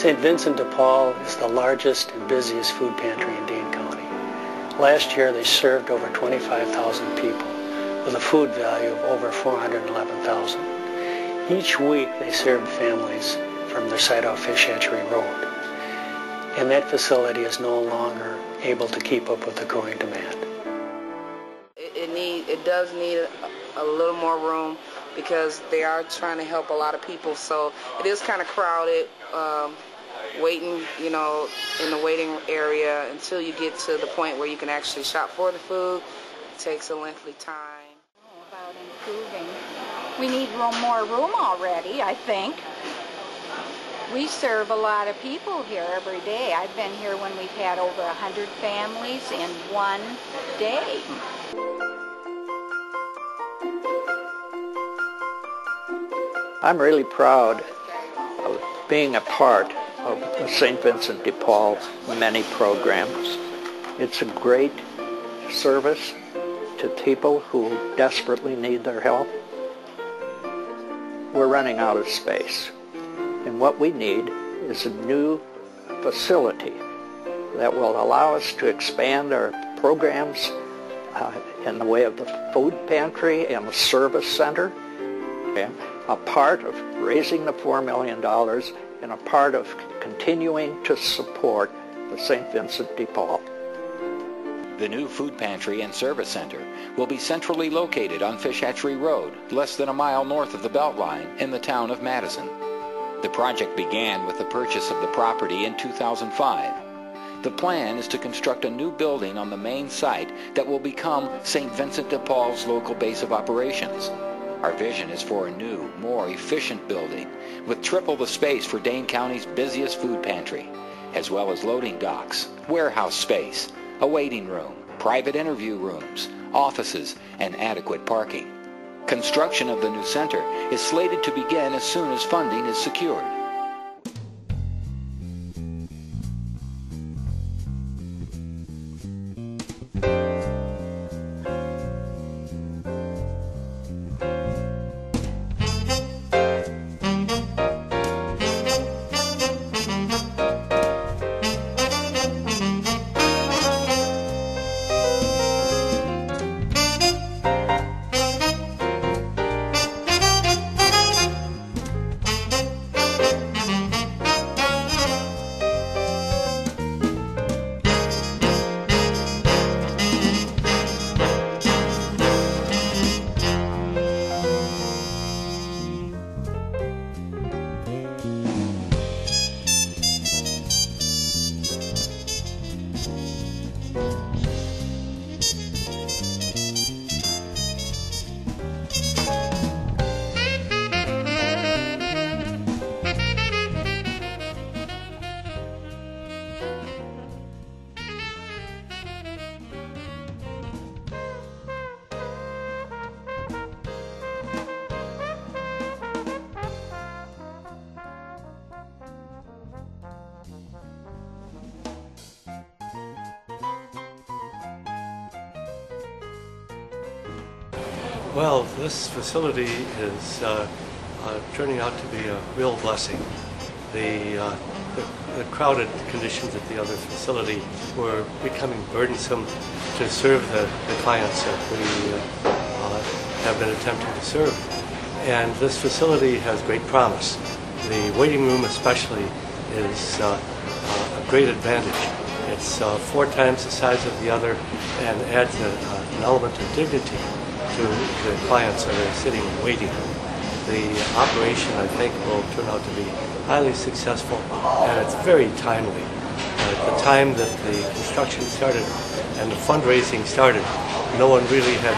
St. Vincent de Paul is the largest and busiest food pantry in Dane County. Last year they served over 25,000 people with a food value of over $411,000. Each week they served families from their site off Fish Hatchery Road. And that facility is no longer able to keep up with the growing demand. It does need a little more room because they are trying to help a lot of people, so it is kind of crowded, waiting, in the waiting area until you get to the point where you can actually shop for the food. It takes a lengthy time. About improving. We need more room already, I think. We serve a lot of people here every day. I've been here when we've had over 100 families in one day. I'm really proud of being a part of the St. Vincent de Paul many programs. It's a great service to people who desperately need their help. We're running out of space, and what we need is a new facility that will allow us to expand our programs in the way of the food pantry and the service center. Okay? A part of raising the $4 million and a part of continuing to support the St. Vincent de Paul. The new food pantry and service center will be centrally located on Fish Hatchery Road, less than a mile north of the Beltline in the town of Madison. The project began with the purchase of the property in 2005. The plan is to construct a new building on the main site that will become St. Vincent de Paul's local base of operations. Our vision is for a new, more efficient building with triple the space for Dane County's busiest food pantry, as well as loading docks, warehouse space, a waiting room, private interview rooms, offices, and adequate parking. Construction of the new center is slated to begin as soon as funding is secured. Well, this facility is turning out to be a real blessing. The crowded conditions at the other facility were becoming burdensome to serve the clients that we have been attempting to serve. And this facility has great promise. The waiting room especially is a great advantage. It's 4 times the size of the other and adds an element of dignity to the clients that are sitting and waiting. The operation, I think, will turn out to be highly successful, and it's very timely. At the time that the construction started and the fundraising started, no one really had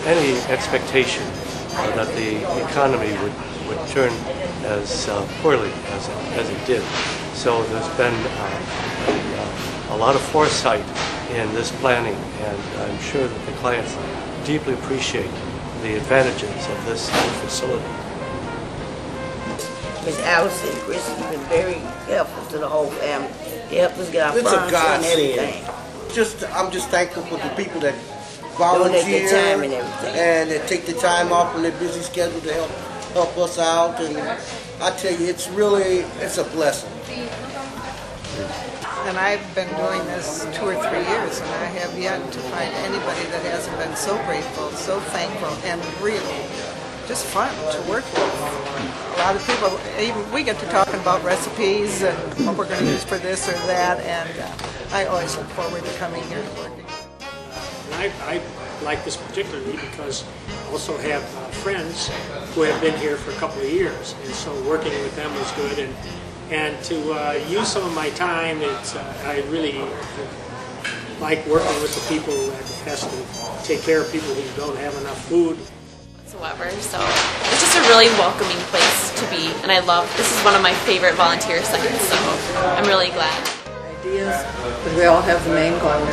any expectation that the economy would turn as poorly as it did. So there's been a lot of foresight in this planning, and I'm sure that the clients deeply appreciate the advantages of this facility. Miss Allison and Chris have been very helpful to the whole family. They helped us get our furniture and everything. I'm just thankful for the people that volunteer donate their time and everything, and they take the time off from their busy schedule to help us out. And I tell you, it's a blessing. And I've been doing this 2 or 3 years, and I have yet to find anybody that hasn't been so grateful, so thankful, and really just fun to work with. A lot of people, even we get to talking about recipes and what we're going to use for this or that, and I always look forward to coming here and working. I like this particularly because I also have friends who have been here for a couple of years, and so working with them was good. And to use some of my time, I really like working with the people that has to take care of people who don't have enough food. Whatsoever. So it's just a really welcoming place to be, and this is one of my favorite volunteer sites, so I'm really glad. Ideas, but we all have the main goal,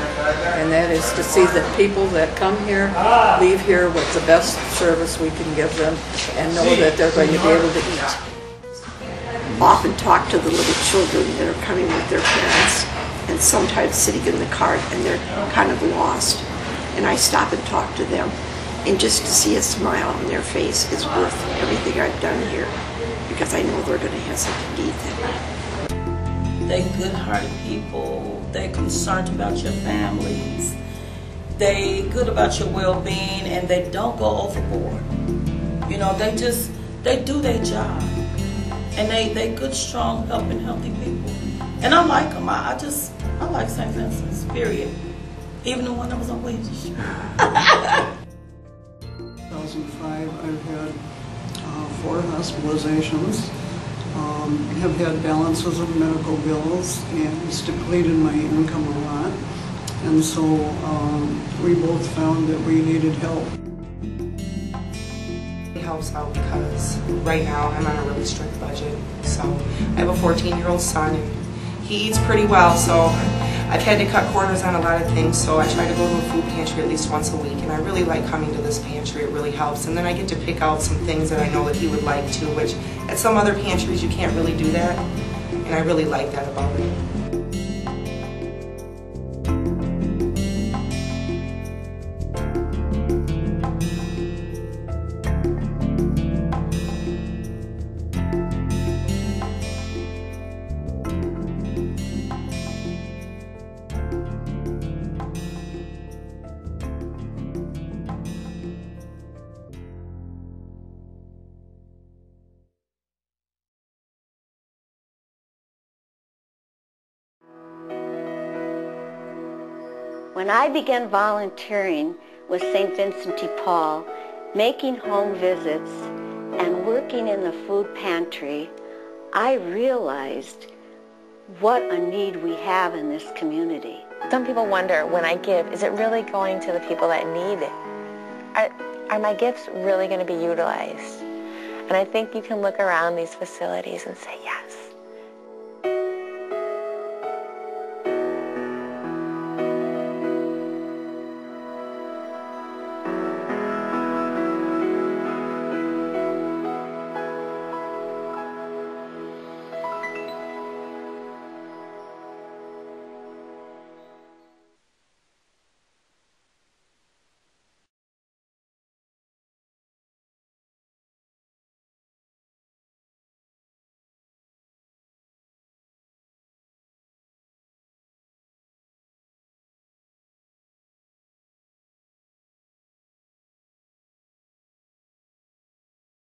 and that is to see that people that come here leave here with the best service we can give them and know that they're going to be able to eat. Often talk to the little children that are coming with their parents and sometimes sitting in the cart and they're kind of lost, and I stop and talk to them, and just to see a smile on their face is worth everything I've done here, because I know they're going to have something to eat that night. They're good-hearted people. They're concerned about your families. They're good about your well-being, and they don't go overboard. You know, they do their job. And they good, strong, helping, healthy people. And I like them. I like St. Vincent's, period. Even the one that was on Wages Street. 2005, I've had 4 hospitalizations, have had balances of medical bills, and it's depleted my income a lot. And so we both found that we needed help. Helps out because right now I'm on a really strict budget. So I have a 14-year-old son, and he eats pretty well, so I've had to cut corners on a lot of things. So I try to go to a food pantry at least once a week, and I really like coming to this pantry. It really helps, and then I get to pick out some things that I know that he would like too, which at some other pantries you can't really do that, and I really like that about it. When I began volunteering with St. Vincent de Paul, making home visits, and working in the food pantry, I realized what a need we have in this community. Some people wonder, when I give, is it really going to the people that need it? Are my gifts really going to be utilized? And I think you can look around these facilities and say yes.